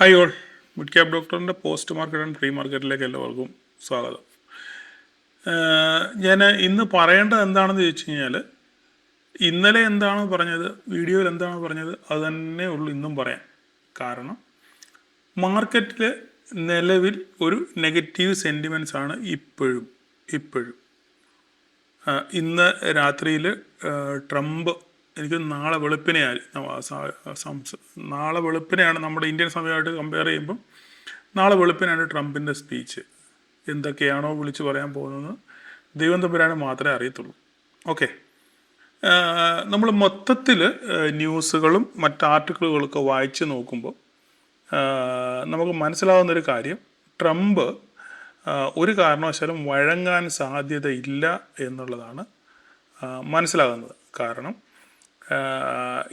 Hi all, mid cap ഡോക്ടറിൻ്റെ post market and pre മാർക്കറ്റിലേക്ക് എല്ലാവർക്കും സ്വാഗതം. ഞാൻ ഇന്ന് പറയേണ്ടത് എന്താണെന്ന് ചോദിച്ചു കഴിഞ്ഞാൽ, ഇന്നലെ എന്താണ് പറഞ്ഞത്, വീഡിയോയിൽ എന്താണ് പറഞ്ഞത്, അത് തന്നെ ഉള്ളൂ ഇന്നും പറയാം. കാരണം മാർക്കറ്റിൽ നിലവിൽ ഒരു നെഗറ്റീവ് സെൻറ്റിമെൻറ്റ്സ് ആണ് ഇപ്പോഴും. ഇന്ന് രാത്രിയിൽ ട്രംപ്, എനിക്ക് നാളെ വെളുപ്പിനെയാണ് നമ്മുടെ ഇന്ത്യൻ സമയമായിട്ട് കമ്പയർ ചെയ്യുമ്പം നാളെ വെളുപ്പിനാണ് ട്രംപിൻ്റെ സ്പീച്ച്. എന്തൊക്കെയാണോ വിളിച്ചു പറയാൻ പോകുന്നത് ദൈവം തമ്പുരാന് മാത്രമേ അറിയത്തുള്ളൂ. ഓക്കെ, നമ്മൾ മൊത്തത്തിൽ ന്യൂസുകളും മറ്റ് ആർട്ടിക്കിളുകളൊക്കെ വായിച്ച് നോക്കുമ്പോൾ നമുക്ക് മനസ്സിലാവുന്നൊരു കാര്യം, ട്രംപ് ഒരു കാരണവശാലും വഴങ്ങാൻ സാധ്യതയില്ല എന്നുള്ളതാണ് മനസ്സിലാകുന്നത്. കാരണം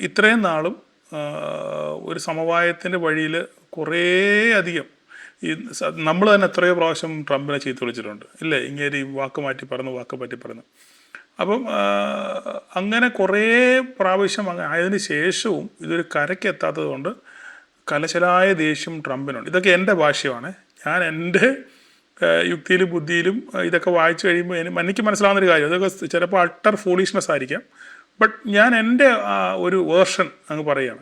ഇത്രയും നാളും ഒരു സമവായത്തിൻ്റെ വഴിയിൽ കുറേ അധികം നമ്മൾ തന്നെ എത്രയോ പ്രാവശ്യം ട്രംപിനെ ചീത്ത വിളിച്ചിട്ടുണ്ട്, ഇല്ലേ? ഇങ്ങനെ വാക്ക് മാറ്റി പറഞ്ഞു. അപ്പം അങ്ങനെ കുറേ പ്രാവശ്യം ആയതിന് ശേഷവും ഇതൊരു കരയ്ക്കെത്താത്തത് കൊണ്ട് കലശലായ ദേഷ്യം ട്രംപിനുണ്ട്. ഇതൊക്കെ എൻ്റെ ഭാഷ്യമാണ്. ഞാൻ എൻ്റെ യുക്തിയിലും ബുദ്ധിയിലും ഇതൊക്കെ വായിച്ചു കഴിയുമ്പോൾ എനിക്ക് മനസ്സിലാവുന്നൊരു കാര്യം, ഇതൊക്കെ ചിലപ്പോൾ അട്ടർ ഫൂളിഷ്നെസ് ആയിരിക്കാം, ബട്ട് ഞാൻ എൻ്റെ ഒരു വേർഷൻ അങ്ങ് പറയുകയാണ്.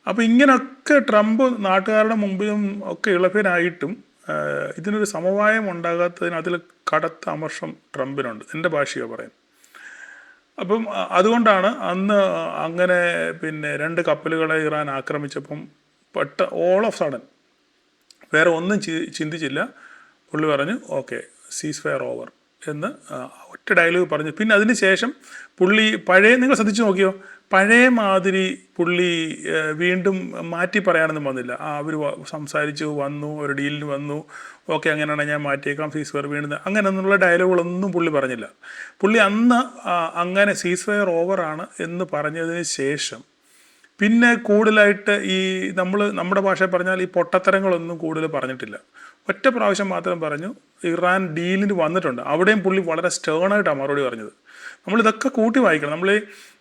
അപ്പോൾ ഇങ്ങനെയൊക്കെ ട്രംപ് നാട്ടുകാരുടെ മുമ്പിലും ഒക്കെ ഇളഭ്യനായിട്ടും ഇതിനൊരു സമവായം ഉണ്ടാകാത്തതിന് അതിൽ കടത്ത അമർഷം ട്രംപിനുണ്ട്, എൻ്റെ ഭാഷയോ പറയുന്നത്. അപ്പം അതുകൊണ്ടാണ് അന്ന് അങ്ങനെ രണ്ട് കപ്പലുകളെ ഇറാൻ ആക്രമിച്ചപ്പം ഓൾ ഓഫ് സഡൻ വേറെ ഒന്നും ചിന്തിച്ചില്ല. പുള്ളി പറഞ്ഞു ഓക്കെ, സീസ് ഫയർ ഓവർ എന്ന് ഒറ്റ ഡയലോഗ് പറഞ്ഞു. പിന്നെ അതിന് ശേഷം പുള്ളി നിങ്ങൾ ശ്രദ്ധിച്ചു നോക്കിയോ, പഴയ മാതിരി പുള്ളി വീണ്ടും മാറ്റി പറയാനൊന്നും വന്നില്ല. അവർ സംസാരിച്ചു വന്നു, ഒരു ഡീലിന് വന്നു, ഓക്കെ അങ്ങനെയാണ് ഞാൻ മാറ്റിയേക്കാം, സീസ് ഫയർ വീണ്ടും അങ്ങനെയൊന്നുള്ള ഡയലോഗുകളൊന്നും പുള്ളി പറഞ്ഞില്ല. പുള്ളി അന്ന് അങ്ങനെ സീസ് ഫയർ ഓവറാണ് എന്ന് പറഞ്ഞതിന് ശേഷം പിന്നെ കൂടുതലായിട്ട് നമ്മുടെ ഭാഷയിൽ പറഞ്ഞാൽ ഈ പൊട്ടത്തരങ്ങളൊന്നും കൂടുതൽ പറഞ്ഞിട്ടില്ല. ഒറ്റ പ്രാവശ്യം മാത്രം പറഞ്ഞു, ഇറാൻ ഡീലിന് വന്നിട്ടുണ്ട്. അവിടെയും പുള്ളി വളരെ സ്റ്റേണായിട്ടാണ് മറുപടി പറഞ്ഞത്. നമ്മളിതൊക്കെ കൂട്ടി വായിക്കണം.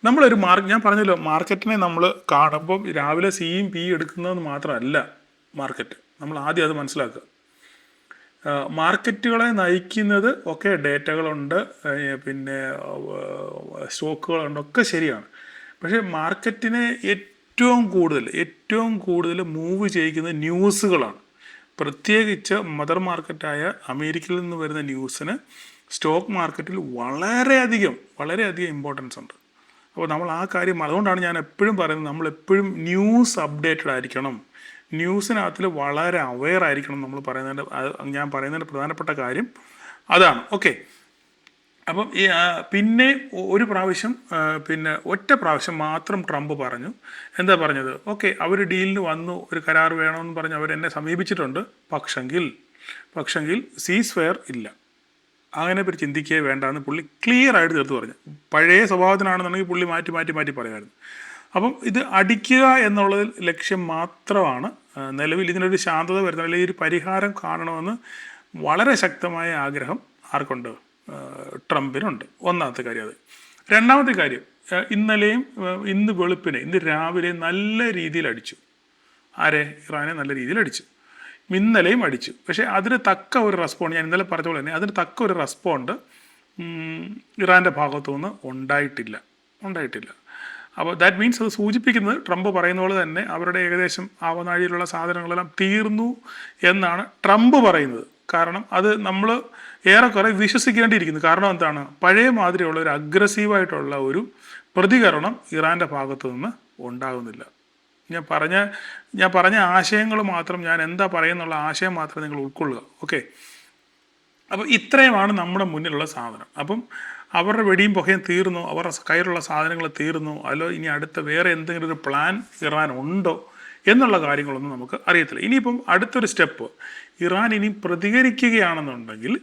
ഞാൻ പറഞ്ഞല്ലോ, മാർക്കറ്റിനെ നമ്മൾ കാണുമ്പോൾ രാവിലെ സിയും പി എടുക്കുന്നതെന്ന് മാത്രമല്ല മാർക്കറ്റ്. നമ്മൾ ആദ്യം അത് മനസ്സിലാക്കുക. മാർക്കറ്റുകളെ നയിക്കുന്നത് ഒക്കെ ഡേറ്റകളുണ്ട്, പിന്നെ സ്റ്റോക്കുകളുണ്ട്, ഒക്കെ ശരിയാണ്. പക്ഷേ മാർക്കറ്റിനെ ഏറ്റവും കൂടുതൽ മൂവ് ചെയ്യിക്കുന്നത് ന്യൂസുകളാണ്. പ്രത്യേകിച്ച് മദർ മാർക്കറ്റായ അമേരിക്കയിൽ നിന്ന് വരുന്ന ന്യൂസിന് സ്റ്റോക്ക് മാർക്കറ്റിൽ വളരെയധികം ഇമ്പോർട്ടൻസ് ഉണ്ട്. അപ്പോൾ നമ്മൾ ആ കാര്യം, അതുകൊണ്ടാണ് ഞാൻ എപ്പോഴും പറയുന്നത്, നമ്മളെപ്പോഴും ന്യൂസ് അപ്ഡേറ്റഡ് ആയിരിക്കണം, ന്യൂസിനകത്തിൽ വളരെ അവെയർ ആയിരിക്കണം. ഞാൻ പറയുന്നതിൻ്റെ പ്രധാനപ്പെട്ട കാര്യം അതാണ്. ഓക്കെ, അപ്പം പിന്നെ ഒരു പ്രാവശ്യം ഒറ്റ പ്രാവശ്യം മാത്രം ട്രംപ് പറഞ്ഞു. എന്താ പറഞ്ഞത്? ഓക്കെ, അവർ ഡീലിന് വന്നു, ഒരു കരാർ വേണമെന്ന് പറഞ്ഞ് അവരെന്നെ സമീപിച്ചിട്ടുണ്ട്, പക്ഷെങ്കിൽ സീസ് ഫയർ ഇല്ല, അങ്ങനെ പറ്റി ചിന്തിക്കുകയേ വേണ്ടെന്ന് പുള്ളി ക്ലിയർ ആയിട്ട് തീർത്ത് പറഞ്ഞു. പഴയ സ്വഭാവത്തിനാണെന്നുണ്ടെങ്കിൽ പുള്ളി മാറ്റി പറയുമായിരുന്നു. അപ്പം ഇത് അടിക്കുക എന്നുള്ളതിൽ ലക്ഷ്യം മാത്രമാണ് നിലവിൽ. ഇതിനൊരു ശാന്തത വരുന്ന, അല്ലെങ്കിൽ ഒരു പരിഹാരം കാണണമെന്ന് വളരെ ശക്തമായ ആഗ്രഹം ആർക്കുണ്ട്? ട്രംപിനുണ്ട്. ഒന്നാമത്തെ കാര്യം അത്. രണ്ടാമത്തെ കാര്യം, ഇന്ന് രാവിലെ നല്ല രീതിയിൽ അടിച്ചു. ഇറാനെ നല്ല രീതിയിൽ അടിച്ചു. ഇന്നലെയും അടിച്ചു. പക്ഷേ അതിന് തക്ക ഒരു റെസ്പോണ്ട്, ഞാൻ ഇന്നലെ പറഞ്ഞ പോലെ തന്നെ അതിന് തക്ക ഒരു റെസ്പോണ്ട് ഇറാൻ്റെ ഭാഗത്തു നിന്ന് ഉണ്ടായിട്ടില്ല. അപ്പോൾ ദാറ്റ് മീൻസ് അത് സൂചിപ്പിക്കുന്നത്, ട്രംപ് പറയുന്ന പോലെ തന്നെ അവരുടെ ഏകദേശം ആവനാഴിയിലുള്ള സാധനങ്ങളെല്ലാം തീർന്നു എന്നാണ് ട്രംപ് പറയുന്നത്. കാരണം അത് നമ്മൾ ഏറെക്കുറെ വിശ്വസിക്കേണ്ടിയിരിക്കുന്നു. കാരണം എന്താണ്? പഴയ മാതിരിയുള്ള ഒരു അഗ്രസീവായിട്ടുള്ള ഒരു പ്രതികരണം ഇറാൻ്റെ ഭാഗത്തു നിന്ന് ഉണ്ടാകുന്നില്ല. ഞാൻ പറഞ്ഞ ആശയങ്ങൾ മാത്രം, ഞാൻ എന്താ പറയുന്നുള്ള ആശയം മാത്രം നിങ്ങൾ ഉൾക്കൊള്ളുക. ഓക്കെ, അപ്പോൾ ഇത്രയുമാണ് നമ്മുടെ മുന്നിലുള്ള സാധനം. അപ്പം അവരുടെ വെടിയും പുകയും തീർന്നു, അവരുടെ കയ്യിലുള്ള സാധനങ്ങൾ തീർന്നു, അല്ലോ ഇനി അടുത്ത വേറെ എന്തെങ്കിലും ഒരു പ്ലാൻ ഇറാൻ ഉണ്ടോ എന്നുള്ള കാര്യങ്ങളൊന്നും നമുക്ക് അറിയത്തില്ല. ഇനിയിപ്പം അടുത്തൊരു സ്റ്റെപ്പ്, ഇറാൻ ഇനി പ്രതികരിക്കുകയാണെന്നുണ്ടെങ്കിൽ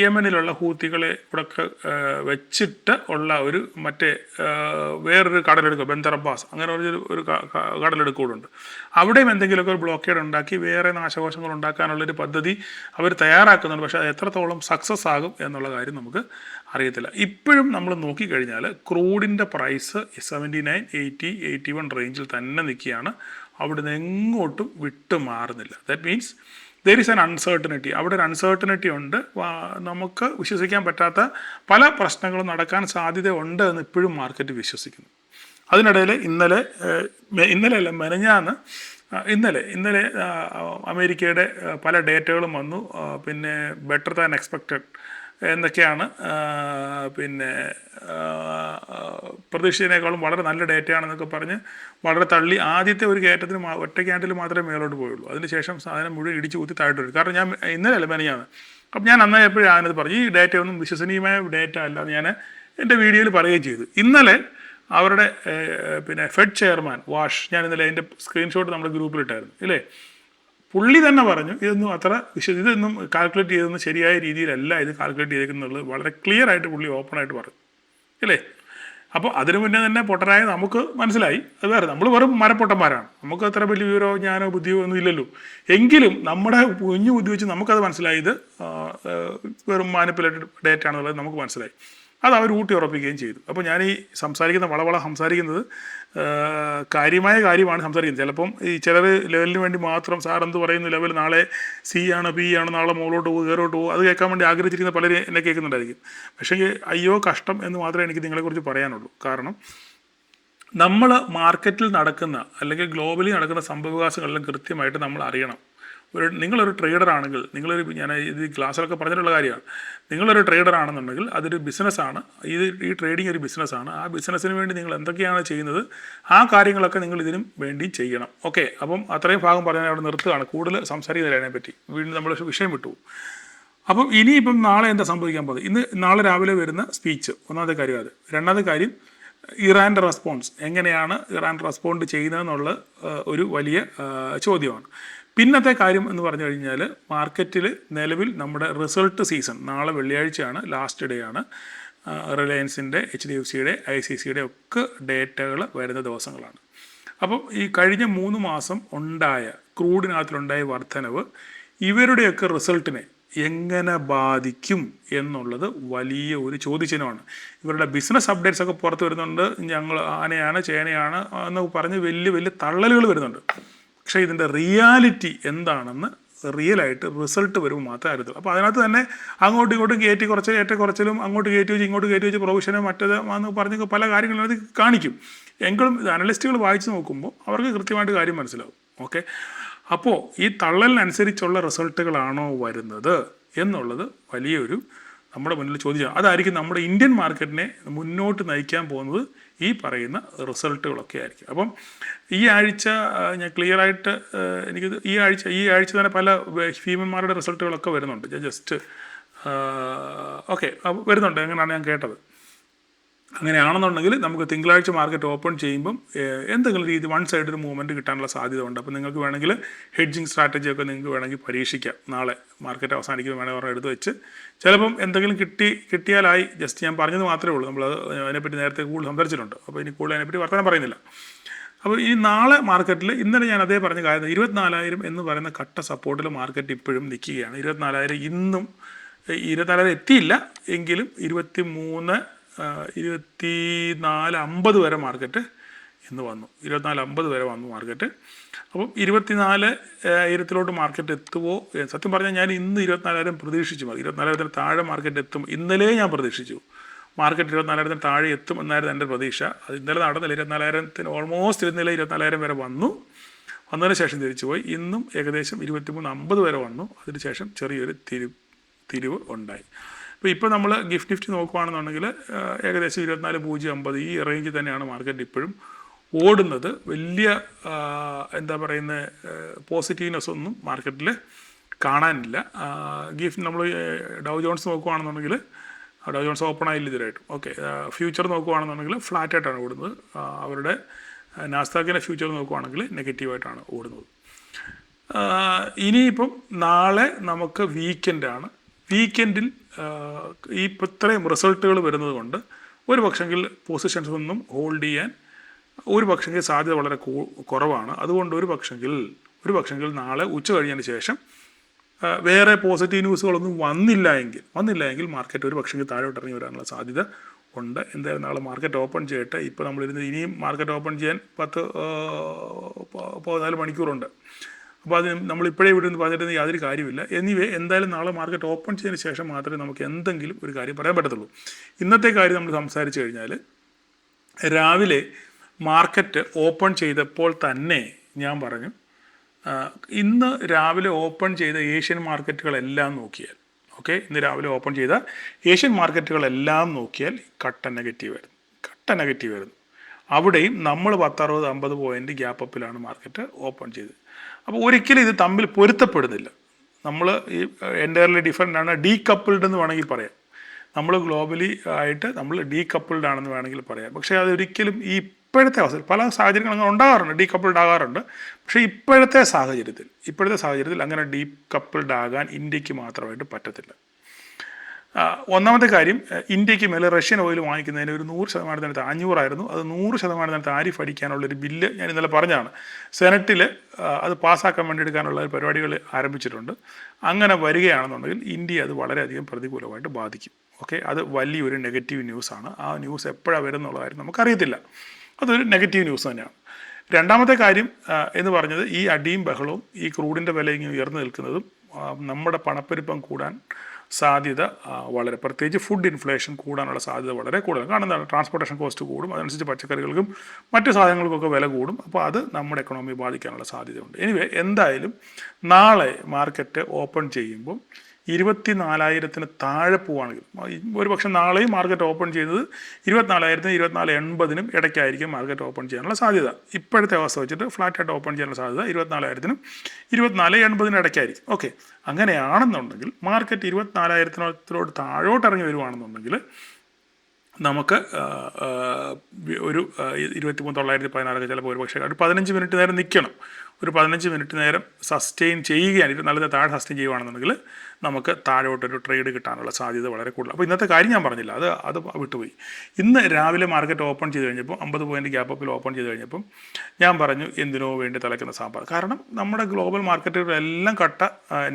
യമനിലുള്ള ഹൂത്തികളെ ഇവിടെയൊക്കെ വെച്ചിട്ട് ഉള്ള ഒരു വേറൊരു കടലെടുക്കുക, ബന്ദർ അബ്ബാസ്, അങ്ങനെ ഒരു കടലെടുക്കുകൂടുണ്ട്. അവിടെയും എന്തെങ്കിലുമൊക്കെ ഒരു ബ്ലോക്കേഡ് ഉണ്ടാക്കി വേറെ നാശകോശങ്ങൾ ഉണ്ടാക്കാനുള്ളൊരു പദ്ധതി അവർ തയ്യാറാക്കുന്നുണ്ട്. പക്ഷേ അത് എത്രത്തോളം സക്സസ് ആകും എന്നുള്ള കാര്യം നമുക്ക് അറിയത്തില്ല. ഇപ്പോഴും നമ്മൾ നോക്കിക്കഴിഞ്ഞാൽ ക്രൂഡിൻ്റെ പ്രൈസ് 79, 80, 81 റേഞ്ചിൽ തന്നെ നിൽക്കുകയാണ്. അവിടുന്ന് എങ്ങോട്ടും വിട്ടു മാറുന്നില്ല. That means there is an uncertainty. അവിടെ ഒരു അൺസർട്ടനിറ്റി ഉണ്ട്. നമുക്ക് വിശ്വസിക്കാൻ പറ്റാത്ത പല പ്രശ്നങ്ങളും നടക്കാൻ സാധ്യത ഉണ്ട് എന്ന് ഇപ്പോഴും മാർക്കറ്റ് വിശ്വസിക്കുന്നു. അതിനിടയിൽ ഇന്നലെ മെനഞ്ഞാന്ന് ഇന്നലെ അമേരിക്കയുടെ പല ഡേറ്റകളും വന്നു. പിന്നെ ബെറ്റർ ദാൻ എക്സ്പെക്റ്റഡ് എന്നൊക്കെയാണ്, പിന്നെ പ്രതീക്ഷിച്ചതിനേക്കാളും വളരെ നല്ല ഡേറ്റയാണെന്നൊക്കെ പറഞ്ഞ് വളരെ തള്ളി ആദ്യത്തെ ഒരു കയറ്റത്തിന് ഒറ്റ ക്യാൻഡിൽ മാത്രമേ മേലോട്ട് പോയുള്ളൂ. അതിനുശേഷം സാധനം മുഴുവൻ ഇടിച്ച് കുത്തി താഴോട്ട് വരും. കാരണം ഞാൻ ഇന്നലെ മെനഞ്ഞാന്ന്, അപ്പം ഞാൻ അന്നേ എപ്പോഴും ഞാനത് പറഞ്ഞു ഈ ഡേറ്റ ഒന്നും വിശ്വസനീയമായ ഡേറ്റ അല്ല എന്ന് ഞാൻ എൻ്റെ വീഡിയോയിൽ പറയുകയും ചെയ്തു. ഇന്നലെ അവരുടെ പിന്നെ ഫെഡ് ചെയർമാൻ വാഷ്, ഞാൻ ഇന്നലെ അതിൻ്റെ സ്ക്രീൻഷോട്ട് നമ്മുടെ ഗ്രൂപ്പിലിട്ടായിരുന്നു ഇല്ലേ, പുള്ളി തന്നെ പറഞ്ഞു ഇതൊന്നും ഇതൊന്നും കാൽക്കുലേറ്റ് ചെയ്തൊന്നും ശരിയായ രീതിയിലല്ല ഇത് കാൽക്കുലേറ്റ് ചെയ്തേക്കുന്നുള്ളത് വളരെ ക്ലിയർ ആയിട്ട് പുള്ളി ഓപ്പണായിട്ട് പറഞ്ഞു ഇല്ലേ. അപ്പോൾ അതിനു മുന്നേ തന്നെ പൊട്ടനായ നമുക്ക് മനസ്സിലായി അത് വേറെ, നമ്മൾ വെറും മരപ്പൊട്ടന്മാരാണ്, നമുക്ക് അത്ര വലിയ വിവരമോ ജ്ഞാനോ ബുദ്ധിയോ ഒന്നും ഇല്ലല്ലോ. എങ്കിലും നമ്മുടെ കുഞ്ഞു ബുദ്ധി വെച്ച് നമുക്കത് മനസ്സിലായി ഇത് വെറും മാനിപ്പുലേറ്റഡ് ഡേറ്റ ആണെന്നുള്ളത് നമുക്ക് മനസ്സിലായി. അത് അവർ ഊട്ടി ഉറപ്പിക്കുകയും ചെയ്തു. അപ്പോൾ ഞാൻ ഈ സംസാരിക്കുന്നത് കാര്യമായ കാര്യമാണ് സംസാരിക്കുന്നത്. ചിലപ്പം ഈ ചിലർ ലെവലിന് വേണ്ടി മാത്രം സാർ എന്ത് പറയുന്നു ലെവൽ നാളെ സി ആണ് പി ആണ് നാളെ മുകളിലോട്ട് പോകും കയറോട്ട് പോകും അത് കേൾക്കാൻ വേണ്ടി ആഗ്രഹിച്ചിരിക്കുന്ന പലരും എന്നെ കേൾക്കുന്നുണ്ടായിരിക്കും. പക്ഷേ അയ്യോ കഷ്ടം എന്ന് മാത്രമേ എനിക്ക് നിങ്ങളെക്കുറിച്ച് പറയാനുള്ളൂ. കാരണം നമ്മൾ മാർക്കറ്റിൽ നടക്കുന്ന അല്ലെങ്കിൽ ഗ്ലോബലി നടക്കുന്ന സംഭവവികാസങ്ങളെല്ലാം കൃത്യമായിട്ട് നമ്മൾ അറിയണം. നിങ്ങളൊരു ട്രേഡർ ആണെങ്കിൽ, ഞാൻ ഇത് ക്ലാസ്സിലൊക്കെ പറഞ്ഞിട്ടുള്ള കാര്യമാണ്, നിങ്ങളൊരു ട്രേഡർ ആണെന്നുണ്ടെങ്കിൽ അതൊരു ബിസിനസ്സാണ്. ഈ ട്രേഡിങ് ഒരു ബിസിനസ്സാണ്. ആ ബിസിനസ്സിന് വേണ്ടി നിങ്ങൾ എന്തൊക്കെയാണ് ചെയ്യുന്നത് ആ കാര്യങ്ങളൊക്കെ നിങ്ങൾ ഇതിനും വേണ്ടി ചെയ്യണം. ഓക്കെ, അപ്പം അത്രയും ഭാഗം പറഞ്ഞാൽ അവിടെ നിർത്തുകയാണ്, കൂടുതൽ സംസാരിക്കുന്നില്ല അതിനെപ്പറ്റി, വീണ്ടും നമ്മൾ വിഷയം വിട്ടു. അപ്പം ഇനിയിപ്പം നാളെ എന്താ സംഭവിക്കാൻ പോകുന്നത്? നാളെ രാവിലെ വരുന്ന സ്പീച്ച് ഒന്നാമത്തെ കാര്യം അത്. രണ്ടാമത്തെ കാര്യം ഇറാൻ്റെ റെസ്പോൺസ്, എങ്ങനെയാണ് ഇറാൻ റെസ്പോണ്ട് ചെയ്യുന്നതെന്നുള്ള ഒരു വലിയ ചോദ്യമാണ്. പിന്നത്തെ കാര്യം എന്ന് പറഞ്ഞു കഴിഞ്ഞാൽ മാർക്കറ്റിൽ നിലവിൽ നമ്മുടെ റിസൾട്ട് സീസൺ നാളെ വെള്ളിയാഴ്ചയാണ്, ലാസ്റ്റ് ഡേ ആണ്. റിലയൻസിൻ്റെ, HDFCയുടെ, ICICIയുടെ ഒക്കെ ഡേറ്റകൾ വരുന്ന ദിവസങ്ങളാണ്. അപ്പം ഈ കഴിഞ്ഞ 3 മാസം ഉണ്ടായ ക്രൂഡിനകത്തിലുണ്ടായ വർധനവ് ഇവരുടെയൊക്കെ റിസൾട്ടിനെ എങ്ങനെ ബാധിക്കും എന്നുള്ളത് വലിയ ഒരു ചോദ്യചിഹ്നമാണ്. ഇവരുടെ ബിസിനസ് അപ്ഡേറ്റ്സ് ഒക്കെ പുറത്ത് വരുന്നുണ്ട്, ഞങ്ങൾ ആനയാണ് ചേനയാണ് എന്നൊക്കെ പറഞ്ഞ് വലിയ തള്ളലുകൾ വരുന്നുണ്ട്. പക്ഷേ ഇതിൻ്റെ റിയാലിറ്റി എന്താണെന്ന് റിയലായിട്ട് റിസൾട്ട് വരുമ്പോൾ മാത്രമേ അറിയത്തുള്ളൂ. അപ്പോൾ അതിനകത്ത് തന്നെ അങ്ങോട്ടും ഇങ്ങോട്ടും ഏറ്റക്കുറച്ചിലും അങ്ങോട്ട് കയറ്റി വെച്ച് ഇങ്ങോട്ട് കയറ്റി വെച്ച് പ്രൊവിഷനും മറ്റേത് എന്ന് പറഞ്ഞ് പല കാര്യങ്ങളും അത് കാണിക്കും. എങ്കിലും ഇത് അനലിസ്റ്റുകൾ വായിച്ച് നോക്കുമ്പോൾ അവർക്ക് കൃത്യമായിട്ട് കാര്യം മനസ്സിലാവും. ഓക്കെ, അപ്പോൾ ഈ തള്ളലിനനുസരിച്ചുള്ള റിസൾട്ടുകളാണോ വരുന്നത് എന്നുള്ളത് വലിയൊരു നമ്മുടെ മുന്നിൽ ചോദിച്ചാൽ അതായിരിക്കും നമ്മുടെ ഇന്ത്യൻ മാർക്കറ്റിനെ മുന്നോട്ട് നയിക്കാൻ പോകുന്നത്. ഈ പറയുന്ന റിസൾട്ടുകളൊക്കെ ആയിരിക്കും. അപ്പം ഈ ആഴ്ച ഞാൻ ക്ലിയറായിട്ട് എനിക്കിത് ഈ ആഴ്ച തന്നെ പല ഭീമന്മാരുടെ റിസൾട്ടുകളൊക്കെ വരുന്നുണ്ട്. ജസ്റ്റ് ഓക്കെ വരുന്നുണ്ട്, അങ്ങനെയാണ് ഞാൻ കേട്ടത്. അങ്ങനെയാണെന്നുണ്ടെങ്കിൽ നമുക്ക് തിങ്കളാഴ്ച മാർക്കറ്റ് ഓപ്പൺ ചെയ്യുമ്പം എന്തെങ്കിലും രീതി വൺ സൈഡ് ഒരു മൂവ്മെൻറ്റ് കിട്ടാനുള്ള സാധ്യത ഉണ്ട്. അപ്പോൾ നിങ്ങൾക്ക് വേണമെങ്കിൽ ഹെഡ്ജിങ് സ്ട്രാറ്റജിയൊക്കെ നിങ്ങൾക്ക് വേണമെങ്കിൽ പരീക്ഷിക്കാം. നാളെ മാർക്കറ്റ് അവസാനിക്കുമ്പോൾ വേണമെങ്കിൽ പറഞ്ഞ് എടുത്ത് വെച്ച് ചിലപ്പം എന്തെങ്കിലും കിട്ടിയാലായി. ജസ്റ്റ് ഞാൻ പറഞ്ഞത് മാത്രമേ ഉള്ളൂ, നമ്മൾ അതിനെപ്പറ്റി നേരത്തെ കൂടുതൽ സംസാരിച്ചിട്ടുണ്ട്. അപ്പോൾ ഇനി കൂടുതൽ അതിനെപ്പറ്റി വർത്തമാനം പറയുന്നില്ല. അപ്പോൾ ഈ നാളെ മാർക്കറ്റിൽ ഇന്നലെ ഞാൻ അതേ പറഞ്ഞ കാര്യം 24,000 എന്ന് പറയുന്ന കട്ട സപ്പോർട്ടിൽ മാർക്കറ്റ് ഇപ്പോഴും നിൽക്കുകയാണ്. 24,000 ഇന്നും 24,000 എത്തിയില്ല എങ്കിലും 24,50 വരെ മാർക്കറ്റ് ഇന്ന് വന്നു. 24,50 വരെ വന്നു മാർക്കറ്റ്. അപ്പം 24,000 മാർക്കറ്റ് എത്തുമോ? സത്യം പറഞ്ഞാൽ ഞാൻ ഇന്ന് 24,000 പ്രതീക്ഷിച്ചു. 24,000 താഴെ മാർക്കറ്റ് എത്തും ഇന്നലെ ഞാൻ പ്രതീക്ഷിച്ചു. മാർക്കറ്റ് 24,000 താഴെ എത്തും എന്നായിരുന്നു എൻ്റെ പ്രതീക്ഷ. അത് ഇന്നലെ നടന്നില്ല. 24,000 ഓൾമോസ്റ്റ് ഇന്നലെ 24,000 വരെ വന്നതിന് ശേഷം തിരിച്ചു പോയി. ഇന്നും ഏകദേശം 23,50 വരെ വന്നു. അതിനുശേഷം ചെറിയൊരു തിരിവ് ഉണ്ടായി. ഇപ്പോൾ നമ്മൾ നിഫ്റ്റി നോക്കുകയാണെന്നുണ്ടെങ്കിൽ ഏകദേശം 24,050 ഈ റേഞ്ചിൽ തന്നെയാണ് മാർക്കറ്റ് ഇപ്പോഴും ഓടുന്നത്. വലിയ എന്താ പറയുന്ന പോസിറ്റീവ്നെസ് ഒന്നും മാർക്കറ്റിൽ കാണാനില്ല. നമ്മൾ ഡൗ ജോൺസ് നോക്കുകയാണെന്നുണ്ടെങ്കിൽ ഡൗ ജോൺസ് ഓപ്പൺ ആയില്ല ഇതുവരെയായിട്ടും. ഓക്കെ, ഫ്യൂച്ചർ നോക്കുകയാണെന്നുണ്ടെങ്കിൽ ഫ്ലാറ്റായിട്ടാണ് ഓടുന്നത്. അവരുടെ നാസ്ഡാക്കിൻ്റെ ഫ്യൂച്ചർ നോക്കുകയാണെങ്കിൽ നെഗറ്റീവായിട്ടാണ് ഓടുന്നത്. ഇനിയിപ്പം നാളെ നമുക്ക് വീക്കെൻഡാണ്. വീക്കെൻഡിൽ ഈ ഇത്രയും റിസൾട്ടുകൾ വരുന്നത് കൊണ്ട് ഒരു പക്ഷെങ്കിൽ പൊസിഷൻസ് ഒന്നും ഹോൾഡ് ചെയ്യാൻ ഒരു പക്ഷെങ്കിൽ സാധ്യത വളരെ കുറവാണ്. അതുകൊണ്ട് ഒരു പക്ഷെങ്കിൽ നാളെ ഉച്ച കഴിഞ്ഞതിന് ശേഷം വേറെ പോസിറ്റീവ് ന്യൂസുകളൊന്നും വന്നില്ല എങ്കിൽ മാർക്കറ്റ് ഒരു പക്ഷെങ്കിൽ താഴോട്ട് ഇറങ്ങി വരാനുള്ള സാധ്യത ഉണ്ട്. എന്തായാലും നാളെ മാർക്കറ്റ് ഓപ്പൺ ചെയ്യട്ടെ. ഇപ്പോൾ നമ്മളിരുന്ന് ഇനിയും മാർക്കറ്റ് ഓപ്പൺ ചെയ്യാൻ 14 മണിക്കൂറുണ്ട്. അപ്പോൾ അത് നമ്മളിപ്പോഴേ ഇവിടെ നിന്ന് പറഞ്ഞിരുന്ന യാതൊരു കാര്യമില്ല. എന്തായാലും നാളെ മാർക്കറ്റ് ഓപ്പൺ ചെയ്തതിന് ശേഷം മാത്രമേ നമുക്ക് എന്തെങ്കിലും ഒരു കാര്യം പറയാൻ പറ്റത്തുള്ളൂ. ഇന്നത്തെ കാര്യം നമ്മൾ സംസാരിച്ചു കഴിഞ്ഞാൽ, രാവിലെ മാർക്കറ്റ് ഓപ്പൺ ചെയ്തപ്പോൾ തന്നെ ഞാൻ പറഞ്ഞു, ഇന്ന് രാവിലെ ഓപ്പൺ ചെയ്ത ഏഷ്യൻ മാർക്കറ്റുകളെല്ലാം നോക്കിയാൽ, ഇന്ന് രാവിലെ ഓപ്പൺ ചെയ്ത ഏഷ്യൻ മാർക്കറ്റുകളെല്ലാം നോക്കിയാൽ കട്ട നെഗറ്റീവ് ആയിരുന്നു. അവിടെയും നമ്മൾ 10-60-50 പോയിൻ്റ് ഗ്യാപ്പ് അപ്പിലാണ് മാർക്കറ്റ് ഓപ്പൺ ചെയ്തത്. അപ്പോൾ ഒരിക്കലും ഇത് തമ്മിൽ പൊരുത്തപ്പെടുന്നില്ല. നമ്മൾ ഈ എൻ്റയർലി ഡിഫറെൻ്റ് ആണ്, ഡീകപ്പിൾഡ് എന്ന് വേണമെങ്കിൽ പറയാം. നമ്മൾ ഗ്ലോബലി ആയിട്ട് നമ്മൾ ഡീകപ്പിൾഡ് ആണെന്ന് വേണമെങ്കിൽ പറയാം. പക്ഷേ അതൊരിക്കലും ഈ ഇപ്പോഴത്തെ അവസരം പല സാഹചര്യങ്ങൾ അങ്ങനെ ഉണ്ടാകാറുണ്ട്, ഡീകപ്പിൾഡ് ആകാറുണ്ട്. പക്ഷേ ഇപ്പോഴത്തെ സാഹചര്യത്തിൽ അങ്ങനെ ഡീകപ്പിൾഡ് ആകാൻ ഇന്ത്യക്ക് മാത്രമായിട്ട് പറ്റത്തില്ല. ഒന്നാമത്തെ കാര്യം, ഇന്ത്യക്ക് മേലെ റഷ്യൻ ഓയിൽ വാങ്ങിക്കുന്നതിന് ഒരു 100% 500 ആയിരുന്നു. അത് 100% താരിഫ് അടിക്കാനുള്ളൊരു ബില്ല് ഞാൻ ഇന്നലെ പറഞ്ഞതാണ്. സെനറ്റിൽ അത് പാസ്സാക്കാൻ വേണ്ടി എടുക്കാനുള്ള പരിപാടികൾ ആരംഭിച്ചിട്ടുണ്ട്. അങ്ങനെ വരികയാണെന്നുണ്ടെങ്കിൽ ഇന്ത്യ അത് വളരെയധികം പ്രതികൂലമായിട്ട് ബാധിക്കും. അത് വലിയൊരു നെഗറ്റീവ് ന്യൂസാണ്. ആ ന്യൂസ് എപ്പോഴാണ് വരുന്നുള്ള കാര്യം നമുക്കറിയത്തില്ല. അതൊരു നെഗറ്റീവ് ന്യൂസ് തന്നെയാണ്. രണ്ടാമത്തെ കാര്യം എന്ന് പറഞ്ഞത്, ഈ അടിയും ബഹളവും ഈ ക്രൂഡിൻ്റെ വില ഇങ്ങനെ ഉയർന്നു നിൽക്കുന്നതും നമ്മുടെ പണപ്പെരുപ്പം കൂടാൻ സാധ്യത വളരെ, പ്രത്യേകിച്ച് ഫുഡ് ഇൻഫ്ലേഷൻ കൂടാനുള്ള സാധ്യത വളരെ കൂടുതലാണ്. കാരണം എന്താണ്, ട്രാൻസ്പോർട്ടേഷൻ കോസ്റ്റ് കൂടും, അതനുസരിച്ച് പച്ചക്കറികൾക്കും മറ്റ് സാധനങ്ങൾക്കൊക്കെ വില കൂടും. അപ്പോൾ അത് നമ്മുടെ എക്കണോമി ബാധിക്കാനുള്ള സാധ്യതയുണ്ട്. എന്തായാലും നാളെ മാർക്കറ്റ് ഓപ്പൺ ചെയ്യുമ്പോൾ 24,000 താഴെ പോവുകയാണെങ്കിൽ, ഒരു പക്ഷേ നാളെയും മാർക്കറ്റ് ഓപ്പൺ ചെയ്യുന്നത് 24,000-നും 24,80-നും ഇടയ്ക്കായിരിക്കും മാർക്കറ്റ് ഓപ്പൺ ചെയ്യാനുള്ള സാധ്യത. ഇപ്പോഴത്തെ അവസ്ഥ വെച്ചിട്ട് ഫ്ലാറ്റായിട്ട് ഓപ്പൺ ചെയ്യാനുള്ള സാധ്യത 24,000-നും 24,80-നും ഇടയ്ക്കായിരിക്കും. അങ്ങനെയാണെന്നുണ്ടെങ്കിൽ മാർക്കറ്റ് 24,000-നോട് താഴോട്ട് ഇറങ്ങി വരുവാണെന്നുണ്ടെങ്കിൽ നമുക്ക് ഒരു 23,916 ചിലപ്പോൾ ഒരു പക്ഷേ ഒരു 15 മിനിറ്റ് നേരം നിൽക്കണം. ഒരു 15 മിനിറ്റ് നേരം സസ്റ്റെയിൻ ചെയ്യുകയാണ്, നല്ല താഴെ സസ്റ്റെയിൻ ചെയ്യുകയാണെന്നുണ്ടെങ്കിൽ നമുക്ക് താഴോട്ടൊരു ട്രേഡ് കിട്ടാനുള്ള സാധ്യത വളരെ കൂടുതൽ. അപ്പോൾ ഇന്നത്തെ കാര്യം ഞാൻ പറഞ്ഞില്ല, അത് വിട്ടുപോയി. ഇന്ന് രാവിലെ മാർക്കറ്റ് ഓപ്പൺ ചെയ്ത് കഴിഞ്ഞപ്പോൾ 50 പോയിൻ്റ് ഗ്യാപ്പ് അപ്പിൽ ഓപ്പൺ ചെയ്ത് കഴിഞ്ഞപ്പം ഞാൻ പറഞ്ഞു, എന്തിനോ വേണ്ടി തിളയ്ക്കുന്ന സാമ്പാർ. കാരണം നമ്മുടെ ഗ്ലോബൽ മാർക്കറ്റുകളെല്ലാം കട്ട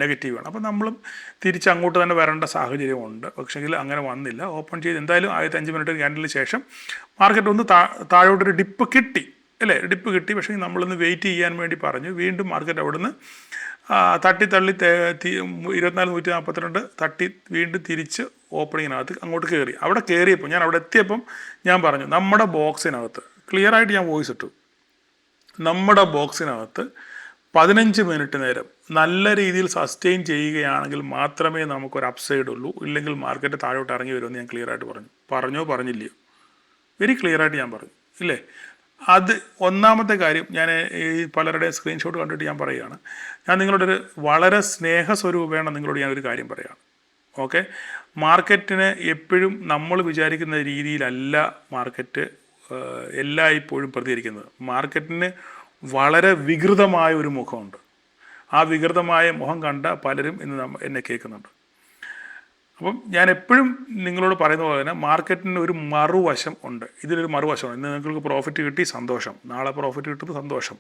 നെഗറ്റീവാണ്. അപ്പോൾ നമ്മളും തിരിച്ച് അങ്ങോട്ട് തന്നെ വരേണ്ട സാഹചര്യമുണ്ട്. പക്ഷേങ്കിൽ അങ്ങനെ വന്നില്ല. ഓപ്പൺ ചെയ്ത് എന്തായാലും 5 മിനിറ്റ് ക്യാൻഡലിന് ശേഷം മാർക്കറ്റ് ഒന്ന് താഴോട്ടൊരു ഡിപ്പ് കിട്ടി. പക്ഷേ നമ്മളൊന്ന് വെയിറ്റ് ചെയ്യാൻ വേണ്ടി പറഞ്ഞു. വീണ്ടും മാർക്കറ്റ് അവിടുന്ന് തള്ളി 24,142 തട്ടി വീണ്ടും തിരിച്ച് ഓപ്പണിങ്ങിനകത്ത് അങ്ങോട്ട് കയറി. അവിടെ കയറിയപ്പോൾ അവിടെ എത്തിയപ്പം ഞാൻ പറഞ്ഞു, നമ്മുടെ ബോക്സിനകത്ത് ക്ലിയറായിട്ട് ഞാൻ വോയിസ് ഇട്ടു, നമ്മുടെ ബോക്സിനകത്ത് 15 മിനിറ്റ് നേരം നല്ല രീതിയിൽ സസ്റ്റെയിൻ ചെയ്യുകയാണെങ്കിൽ മാത്രമേ നമുക്കൊരു അപ്സൈഡ് ഉള്ളൂ, ഇല്ലെങ്കിൽ മാർക്കറ്റ് താഴോട്ട് ഇറങ്ങി വരുമെന്ന് ഞാൻ ക്ലിയറായിട്ട് പറഞ്ഞില്ലയോ? വെരി ക്ലിയറായിട്ട് ഞാൻ പറഞ്ഞു, ഇല്ലേ? അത് ഒന്നാമത്തെ കാര്യം. ഞാൻ ഈ പലരുടെയും സ്ക്രീൻഷോട്ട് കണ്ടിട്ട് ഞാൻ പറയുകയാണ്, ഞാൻ നിങ്ങളുടെ ഒരു വളരെ സ്നേഹസ്വരൂപേണ നിങ്ങളോട് ഞാനൊരു കാര്യം പറയുകയാണ്. മാർക്കറ്റിന് എപ്പോഴും നമ്മൾ വിചാരിക്കുന്ന രീതിയിലല്ല മാർക്കറ്റ് എല്ലായ്പ്പോഴും പ്രതികരിക്കുന്നത്. മാർക്കറ്റിന് വളരെ വികൃതമായ ഒരു മുഖമുണ്ട്. ആ വികൃതമായ മുഖം കണ്ട പലരും ഇന്ന് എന്നെ കേൾക്കുന്നുണ്ട്. അപ്പം ഞാൻ എപ്പോഴും നിങ്ങളോട് പറയുന്ന പോലെ തന്നെ മാർക്കറ്റിന് ഒരു മറുവശം ഉണ്ട്. ഇതിലൊരു മറുവശമാണ്. ഇന്ന് നിങ്ങൾക്ക് പ്രോഫിറ്റ് കിട്ടി, സന്തോഷം. നാളെ പ്രോഫിറ്റ് കിട്ടുമ്പോൾ സന്തോഷം.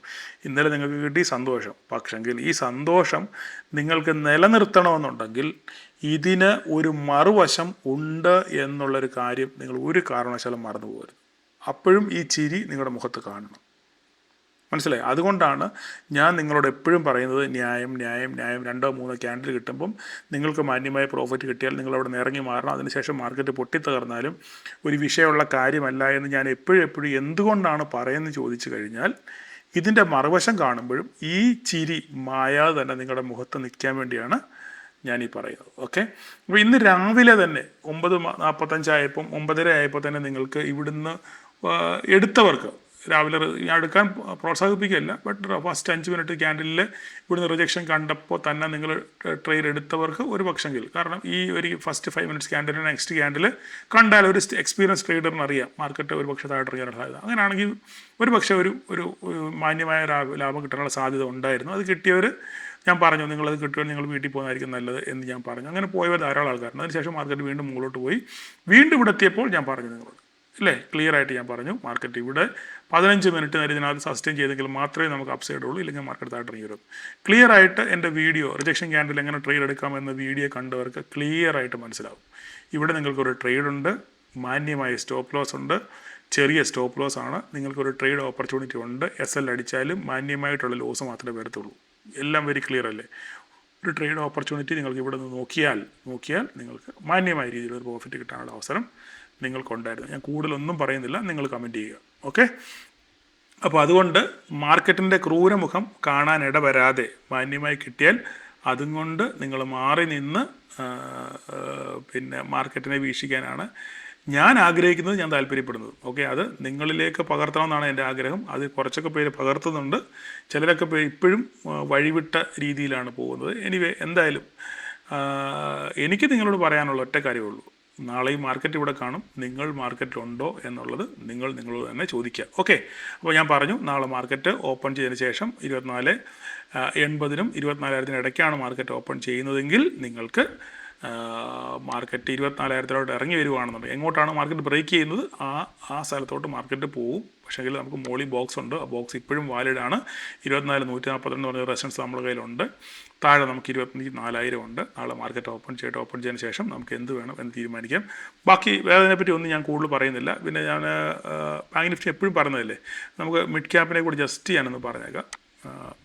ഇന്നലെ നിങ്ങൾക്ക് കിട്ടി, സന്തോഷം. പക്ഷെങ്കിൽ ഈ സന്തോഷം നിങ്ങൾക്ക് നിലനിർത്തണമെന്നുണ്ടെങ്കിൽ ഇതിന് ഒരു മറുവശം ഉണ്ട് എന്നുള്ളൊരു കാര്യം നിങ്ങൾ ഒരു കാരണവശാലും മറന്നു പോകരുത്. അപ്പോഴും ഈ ചിരി നിങ്ങളുടെ മുഖത്ത് കാണണം. മനസ്സിലായി? അതുകൊണ്ടാണ് ഞാൻ നിങ്ങളോട് എപ്പോഴും പറയുന്നത്, ന്യായം 2-3 ക്യാൻഡിൽ കിട്ടുമ്പം നിങ്ങൾക്ക് മാന്യമായ പ്രോഫിറ്റ് കിട്ടിയാൽ നിങ്ങളവിടെ നിന്ന് ഇറങ്ങി മാറണം. അതിനുശേഷം മാർക്കറ്റ് പൊട്ടിത്തകർന്നാലും ഒരു വിഷയമുള്ള കാര്യമല്ല എന്ന് ഞാൻ എപ്പോഴും എന്തുകൊണ്ടാണ് പറയുന്നത് ചോദിച്ചു കഴിഞ്ഞാൽ, ഇതിൻ്റെ മറുവശം കാണുമ്പോഴും ഈ ചിരി മായാതെ തന്നെ നിങ്ങളുടെ മുഖത്ത് നിൽക്കാൻ വേണ്ടിയാണ് ഞാനീ പറയുന്നത്. അപ്പോൾ ഇന്ന് രാവിലെ തന്നെ 9:45 ആയപ്പം 9:30 ആയപ്പോൾ തന്നെ നിങ്ങൾക്ക് ഇവിടുന്ന് എടുത്തവർക്ക്, രാവിലെ ഞാൻ എടുക്കാൻ പ്രോത്സാഹിപ്പിക്കുകയല്ല, ബട്ട് ഫസ്റ്റ് 5 മിനിറ്റ് ക്യാൻഡിലിൽ ഇവിടുന്ന് റിജക്ഷൻ കണ്ടപ്പോൾ തന്നെ നിങ്ങൾ ട്രേഡ് എടുത്തവർക്ക് ഒരു പക്ഷെങ്കിൽ, കാരണം ഈ ഒരു ഫസ്റ്റ് 5 മിനിറ്റ്സ് ക്യാൻഡിലിന് നെക്സ്റ്റ് ക്യാൻഡിൽ കണ്ടാൽ ഒരു എക്സ്പീരിയൻസ് ട്രേഡറിന് അറിയാം മാർക്കറ്റ് ഒരു പക്ഷേ താഴോട്ട് ഇറങ്ങാനുള്ള സാധ്യത. അങ്ങനെയാണെങ്കിൽ ഒരു പക്ഷേ ഒരു മാന്യമായ ലാഭം കിട്ടാനുള്ള സാധ്യത ഉണ്ടായിരുന്നു. അത് കിട്ടിയവർ ഞാൻ പറഞ്ഞു, നിങ്ങളത് കിട്ടുക, നിങ്ങൾ വീട്ടിൽ പോകുന്നതായിരിക്കും നല്ലത് എന്ന് ഞാൻ പറഞ്ഞു. അങ്ങനെ പോയവർ ധാരാളം ആൾക്കാരുണ്ട്. അതിനുശേഷം മാർക്കറ്റ് വീണ്ടും മുകളിലോട്ട് പോയി. വീണ്ടും ഇവിടെ എത്തിയപ്പോൾ ഞാൻ പറഞ്ഞു നിങ്ങളോട്, അല്ലേ, ക്ലിയറായിട്ട് ഞാൻ പറഞ്ഞു, മാർക്കറ്റ് ഇവിടെ 15 മിനിറ്റ് നേരം ഇതിനകത്ത് സസ്റ്റെയിൻ ചെയ്തെങ്കിൽ മാത്രമേ നമുക്ക് അപ്സൈഡ് ഉള്ളൂ, ഇല്ലെങ്കിൽ മാർക്കറ്റ് താഴെ ഇറങ്ങി വരും. ക്ലിയറായിട്ട് എൻ്റെ വീഡിയോ റിജക്ഷൻ ക്യാൻഡിൽ എങ്ങനെ ട്രേഡ് എടുക്കാമെന്ന വീഡിയോ കണ്ടവർക്ക് ക്ലിയറായിട്ട് മനസ്സിലാവും. ഇവിടെ നിങ്ങൾക്കൊരു ട്രേഡുണ്ട്, മാന്യമായ സ്റ്റോപ്പ് ലോസ് ഉണ്ട്, ചെറിയ സ്റ്റോപ്പ് ലോസ് ആണ്. നിങ്ങൾക്കൊരു ട്രേഡ് ഓപ്പർച്യൂണിറ്റി ഉണ്ട്. SL അടിച്ചാലും മാന്യമായിട്ടുള്ള ലോസ് മാത്രമേ വരത്തുള്ളൂ. എല്ലാം വെരി ക്ലിയർ അല്ലേ? ഒരു ട്രേഡ് ഓപ്പർച്യൂണിറ്റി നിങ്ങൾക്ക് ഇവിടെ നിന്ന് നോക്കിയാൽ നിങ്ങൾക്ക് മാന്യമായ രീതിയിലൊരു പ്രോഫിറ്റ് കിട്ടാനുള്ള അവസരം നിങ്ങൾക്കുണ്ടായിരുന്നു. ഞാൻ കൂടുതലൊന്നും പറയുന്നില്ല, നിങ്ങൾ കമൻറ്റ് ചെയ്യുക. ഓക്കെ, അപ്പോൾ അതുകൊണ്ട് മാർക്കറ്റിൻ്റെ ക്രൂരമുഖം കാണാൻ ഇടവരാതെ മാന്യമായി കിട്ടിയാൽ അതും കൊണ്ട് നിങ്ങൾ മാറി നിന്ന് പിന്നെ മാർക്കറ്റിനെ വീക്ഷിക്കാനാണ് ഞാൻ ആഗ്രഹിക്കുന്നത്, ഞാൻ താല്പര്യപ്പെടുന്നത്. ഓക്കെ, അത് നിങ്ങളിലേക്ക് പകർത്തണമെന്നാണ് എൻ്റെ ആഗ്രഹം. അത് കുറച്ചൊക്കെ പേര് പകർത്തുന്നുണ്ട്, ചിലരൊക്കെ പേര് ഇപ്പോഴും വഴിവിട്ട രീതിയിലാണ് പോകുന്നത്. എനിവേ, എന്തായാലും എനിക്ക് നിങ്ങളോട് പറയാനുള്ള ഒറ്റ കാര്യമേ ഉള്ളൂ. നാളെ ഈ മാർക്കറ്റ് ഇവിടെ കാണും. നിങ്ങൾ മാർക്കറ്റിലുണ്ടോ എന്നുള്ളത് നിങ്ങളോട് തന്നെ ചോദിക്കുക. ഓക്കെ, അപ്പോൾ ഞാൻ പറഞ്ഞു, നാളെ മാർക്കറ്റ് ഓപ്പൺ ചെയ്തതിന് ശേഷം 24,80-നും 24,000-നും ഇടയ്ക്കാണ് മാർക്കറ്റ് ഓപ്പൺ ചെയ്യുന്നതെങ്കിൽ നിങ്ങൾക്ക് മാർക്കറ്റ് 24,000-ലോട്ട് ഇറങ്ങി വരുവാണെന്നുണ്ടെങ്കിൽ എങ്ങോട്ടാണ് മാർക്കറ്റ് ബ്രേക്ക് ചെയ്യുന്നത് ആ സ്ഥലത്തോട്ട് മാർക്കറ്റ് പോകും. പക്ഷേങ്കിൽ നമുക്ക് മോളി ബോക്സ് ഉണ്ട്, ആ ബോക്സ് ഇപ്പോഴും വാലിഡാണ്. 24,142 എന്ന് പറഞ്ഞ റെസിസ്റ്റൻസ് നമ്മുടെ കയ്യിലുണ്ട്. താഴെ നമുക്ക് 24,000 ഉണ്ട്. നാളെ മാർക്കറ്റ് ഓപ്പൺ ചെയ്തതിന് ശേഷം നമുക്ക് എന്ത് വേണം എന്ന് തീരുമാനിക്കാം. ബാക്കി വേറെതിനെപ്പറ്റി ഒന്നും ഞാൻ കൂടുതൽ പറയുന്നില്ല. പിന്നെ ഞാൻ ബാങ്ക് നിഫ്റ്റി എപ്പോഴും പറയുന്നതല്ലേ, നമുക്ക് മിഡ് ക്യാപ്പിനെ കൂടി ജസ്റ്റ് ഞാനൊന്ന് പറഞ്ഞേക്കാം.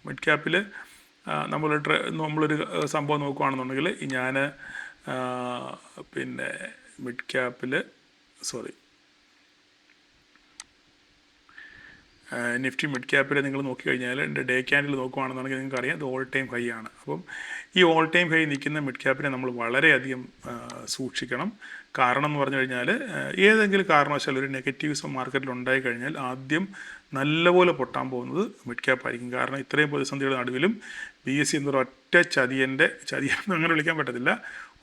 മിഡ് ക്യാപ്പിൽ നമ്മളൊരു സംഭവം നോക്കുകയാണെന്നുണ്ടെങ്കിൽ ഞാൻ പിന്നെ മിഡ് ക്യാപ്പിൽ നിഫ്റ്റി മിഡ് ക്യാപ്പിൽ നിങ്ങൾ നോക്കിക്കഴിഞ്ഞാൽ എൻ്റെ ഡേ ക്യാൻഡിൽ നോക്കുകയാണെന്നുണ്ടെങ്കിൽ നിങ്ങൾക്ക് അറിയാം ഇത് ഓൾ ടൈം ഹൈ ആണ്. അപ്പം ഈ ഓൾ ടൈം ഹൈ നിൽക്കുന്ന മിഡ് ക്യാപ്പിനെ നമ്മൾ വളരെയധികം സൂക്ഷിക്കണം. കാരണം എന്ന് പറഞ്ഞു കഴിഞ്ഞാൽ ഏതെങ്കിലും കാരണവശാൽ ഒരു നെഗറ്റീവ്സ് മാർക്കറ്റിൽ ഉണ്ടായിക്കഴിഞ്ഞാൽ ആദ്യം നല്ലപോലെ പൊട്ടാൻ പോകുന്നത് മിഡ് ക്യാപ്പ് ആയിരിക്കും. കാരണം ഇത്രയും പ്രതിസന്ധിയുടെ നടുവിലും BSE എന്നൊരു ഒറ്റ ചതിയെന്ന് അങ്ങനെ വിളിക്കാൻ പറ്റത്തില്ല,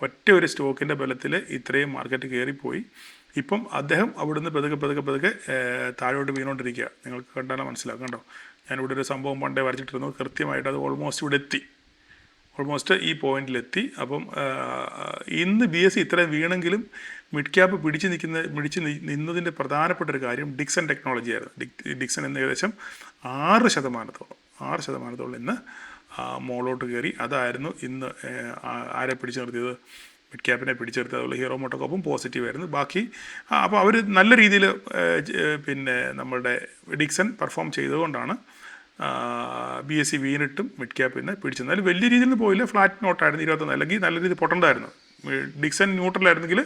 ഒറ്റ ഒരു സ്റ്റോക്കിൻ്റെ ബലത്തിൽ ഇത്രയും മാർക്കറ്റ് കയറിപ്പോയി. ഇപ്പം അദ്ദേഹം അവിടുന്ന് പതുക്കെ താഴോട്ട് വീണുകൊണ്ടിരിക്കുക. നിങ്ങൾക്ക് കണ്ടാലും മനസ്സിലാക്കാം. കണ്ടോ, ഞാനിവിടെ ഒരു സംഭവം പണ്ടേ വരച്ചിട്ടിരുന്നു, കൃത്യമായിട്ട് അത് ഓൾമോസ്റ്റ് ഇവിടെ എത്തി, ഓൾമോസ്റ്റ് ഈ പോയിന്റിലെത്തി. അപ്പം ഇന്ന് BSE ഇത്രയും വീണെങ്കിലും മിഡ് ക്യാപ്പ് പിടിച്ച് നിന്നതിൻ്റെ പ്രധാനപ്പെട്ട ഒരു കാര്യം ഡിക്സൺ ടെക്നോളജി ആയിരുന്നു. ഡിക്സൺ എന്ന് ഏകദേശം 6% ഇന്ന് മോളോട്ട് കയറി. അതായിരുന്നു ഇന്ന് ആരെ പിടിച്ചു നിർത്തിയത്, മിഡ് ക്യാപ്പിനെ പിടിച്ചു നിർത്തിയത്. അതുപോലെ ഹീറോ മോട്ടോകോപ്പും പോസിറ്റീവായിരുന്നു. ബാക്കി അപ്പോൾ അവർ നല്ല രീതിയിൽ പിന്നെ നമ്മളുടെ ഡിക്സൺ പെർഫോം ചെയ്തുകൊണ്ടാണ് BSE വീണിട്ടും മിഡ് ക്യാപ്പിനെ പിടിച്ചു. എന്നാലും വലിയ രീതിയിൽ നിന്ന് പോയില്ല, ഫ്ലാറ്റ് നോട്ടായിരുന്നു 21, അല്ലെങ്കിൽ നല്ല രീതിയിൽ പൊട്ടണ്ടായിരുന്നു. ഡിക്സൺ ന്യൂട്രലായിരുന്നെങ്കിൽ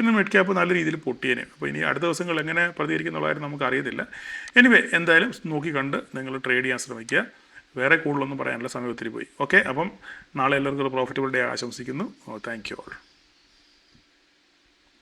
ഇന്ന് മിഡ് ക്യാപ്പ് നല്ല രീതിയിൽ പൊട്ടിയേനെ. അപ്പോൾ ഇനി അടുത്ത ദിവസങ്ങൾ എങ്ങനെ പ്രതികരിക്കുന്നുള്ളതായിരുന്നു നമുക്കറിയത്തില്ല. എനിവേ, എന്തായാലും നോക്കി കണ്ട് നിങ്ങൾ ട്രേഡ് ചെയ്യാൻ ശ്രമിക്കുക. വേറെ കൂടുതലൊന്നും പറയാനുള്ള സമയം ഒത്തിരി പോയി. ഓക്കെ, അപ്പം നാളെ എല്ലാവർക്കും ഒരു പ്രോഫിറ്റബിൾ ഡേ ആശംസിക്കുന്നു. Thank you all.